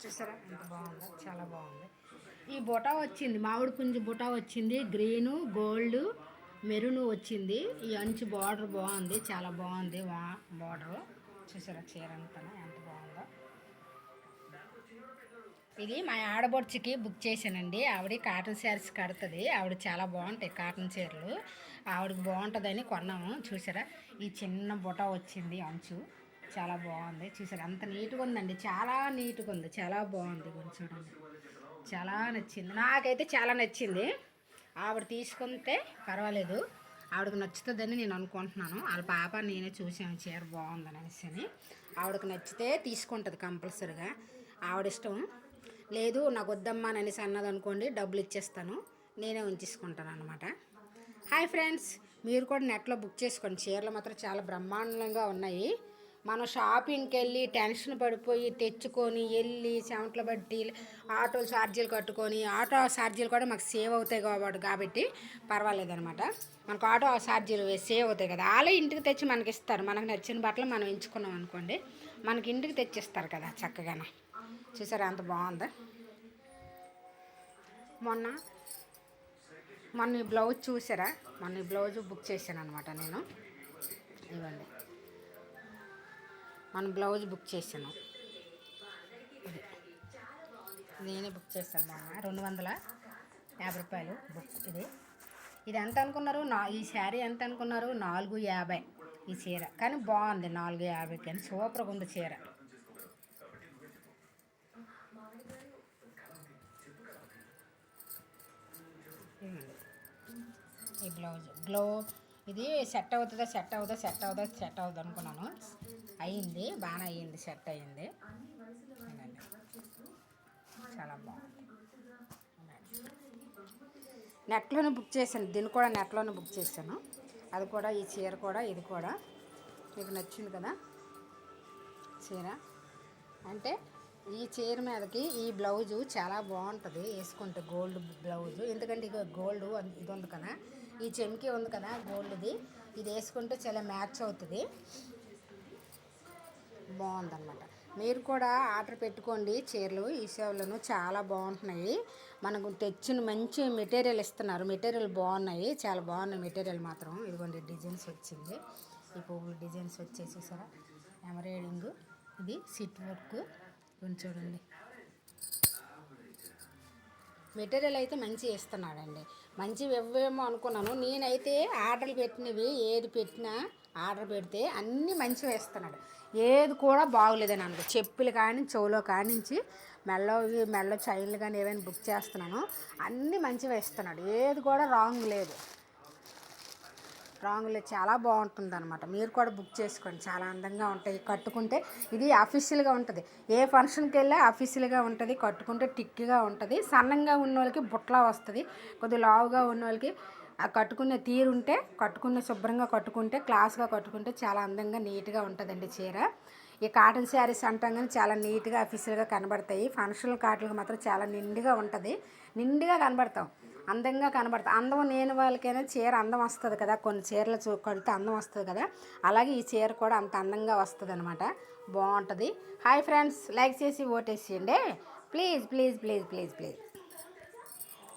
చూసారా ఎంత బాగుందో, చాలా బాగుంది. ఈ బుటా వచ్చింది, మామిడి పుంజు బుటా వచ్చింది, గ్రీను గోల్డ్ మెరూన్ వచ్చింది. ఈ అంచు బార్డర్ బాగుంది, చాలా బాగుంది బార్డరు. చూసారా చీర అంతా ఎంత బాగుందో. ఇది మా ఆడబొడుచుకి బుక్ చేశానండి. ఆవిడ కాటన్ శారీస్ కడుతుంది, ఆవిడ చాలా బాగుంటాయి కాటన్ చీరలు, ఆవిడకి బాగుంటుందని కొన్నాము. చూసారా ఈ చిన్న బుట్ట వచ్చింది అంచు, చాలా బాగుంది. చూసారా అంత నీట్గా ఉందండి, చాలా నీట్గా ఉంది, చాలా బాగుంది. కొంచెం చూడండి, చాలా నచ్చింది, నాకైతే చాలా నచ్చింది. ఆవిడ తీసుకుంటే పర్వాలేదు, ఆవిడకి నచ్చుతుందని నేను అనుకుంటున్నాను. వాళ్ళ పాప నేనే చూసాను చీర బాగుందని అనేసి. ఆవిడకి నచ్చితే తీసుకుంటుంది కంపల్సరిగా, ఆవిడ ఇష్టం. లేదు నాకు వద్దమ్మా అని అనేసి అన్నది అనుకోండి, డబ్బులు ఇచ్చేస్తాను, నేనే ఉంచేసుకుంటాను అనమాట. హాయ్ ఫ్రెండ్స్, మీరు కూడా నెట్లో బుక్ చేసుకోండి. చీరలు మాత్రం చాలా బ్రహ్మాండంగా ఉన్నాయి. మనం షాపింగ్కి వెళ్ళి టెన్షన్ పడిపోయి తెచ్చుకొని వెళ్ళి చెమటలు బట్టి ఆటో ఛార్జీలు కట్టుకొని, ఆటో ఛార్జీలు కూడా మాకు సేవ్ అవుతాయి కాబట్టి పర్వాలేదనమాట. మనకు ఆటో ఛార్జీలు సేవ్ అవుతాయి కదా, వాళ్ళే ఇంటికి తెచ్చి మనకి ఇస్తారు. మనకు నచ్చిన బట్టలు మనం ఎంచుకున్నాం అనుకోండి, మనకి ఇంటికి తెచ్చిస్తారు కదా చక్కగానే. చూసారా అంత బాగుందా. మొన్న ఈ బ్లౌజ్ చూసారా, మొన్న ఈ బ్లౌజ్ బుక్ చేశాను అనమాట నేను. ఇవ్వండి, మన బ్లౌజ్ బుక్ చేశాను, నేనే బుక్ చేశాను మొన్న. 250 రూపాయలు బుక్. ఇది ఎంత అనుకున్నారు, ఈ శారీ ఎంత అనుకున్నారు? 450 ఈ చీర. కానీ బాగుంది 450, కానీ సూపర్గా ఉంది చీర. ఈ బ్లౌజ్ ఇది సెట్ అవుతుందా అనుకున్నాను. అయ్యింది, బాగానే అయ్యింది, సెట్ అయ్యింది. చాలా బాగుంది. నెట్లోనే బుక్ చేశాను, దీన్ని కూడా నెట్లోనే బుక్ చేశాను. అది కూడా, ఈ చీర కూడా, ఇది కూడా మీకు నచ్చింది కదా చీర. అంటే ఈ చీర మీదకి ఈ బ్లౌజు చాలా బాగుంటుంది వేసుకుంటే, గోల్డ్ బ్లౌజు. ఎందుకంటే ఇక గోల్డ్ ఇది ఉంది కదా, ఈ చెంకి ఉంది కదా గోల్డ్ది, ఇది వేసుకుంటే చాలా మ్యాచ్ అవుతుంది, బాగుందన్నమాట. మీరు కూడా ఆర్డర్ పెట్టుకోండి చీరలు, ఈ సేవలను చాలా బాగుంటున్నాయి. మనకు తెచ్చిన మంచి మెటీరియల్ ఇస్తున్నారు, మెటీరియల్ బాగున్నాయి, చాలా బాగున్నాయి మెటీరియల్ మాత్రం. ఇదిగోండి డిజైన్స్ వచ్చింది, ఈ పువ్వులు డిజైన్స్ వచ్చేసి సరే ఎంబ్రాయిడింగ్, ఇది సిట్ వర్క్. కొంచెం చూడండి, మెటీరియల్ అయితే మంచి ఇస్తున్నాడండి. మంచివి ఇవ్వేమో అనుకున్నాను నేనైతే. ఆర్డర్లు పెట్టినవి ఏది పెట్టినా, ఆర్డర్ పెడితే అన్నీ మంచిగా ఇస్తున్నాడు, ఏది కూడా బాగోలేదని అనుకో. చెప్పులు కానీ, చెవులో కానించి మెల్ల చైన్లు కానీ ఏవైనా బుక్ చేస్తున్నాను, అన్నీ మంచిగా ఇస్తున్నాడు, ఏది కూడా రాంగ్ లేదు, చాలా బాగుంటుంది అనమాట. మీరు కూడా బుక్ చేసుకోండి, చాలా అందంగా ఉంటాయి కట్టుకుంటే. ఇది అఫీషియల్గా ఉంటుంది, ఏ ఫంక్షన్కి వెళ్ళా అఫీషియల్గా ఉంటుంది, కట్టుకుంటే టిక్గా ఉంటుంది. సన్నంగా ఉన్న వాళ్ళకి బుట్లా వస్తుంది, కొద్దిగా లావుగా ఉన్న వాళ్ళకి ఆ కట్టుకునే తీరుంటే, కట్టుకునే శుభ్రంగా కట్టుకుంటే, క్లాస్గా కట్టుకుంటే చాలా అందంగా నీట్గా ఉంటుందండి చీర. ఈ కాటన్ శారీస్ అంటాం కానీ చాలా నీట్గా అఫీషియల్గా కనబడతాయి. ఫంక్షనల్ కాటన్కి మాత్రం చాలా నిండుగా ఉంటుంది, నిండుగా కనబడతాం, అందంగా కనబడతాం. అందం లేని వాళ్ళకైనా చీర అందం వస్తుంది కదా, కొన్ని చీరలు కడితే అందం వస్తుంది కదా, అలాగే ఈ చీర కూడా అంత అందంగా వస్తుంది అనమాట, బాగుంటుంది. హాయ్ ఫ్రెండ్స్, లైక్ చేసి ఓటేసేయండి please please please please please.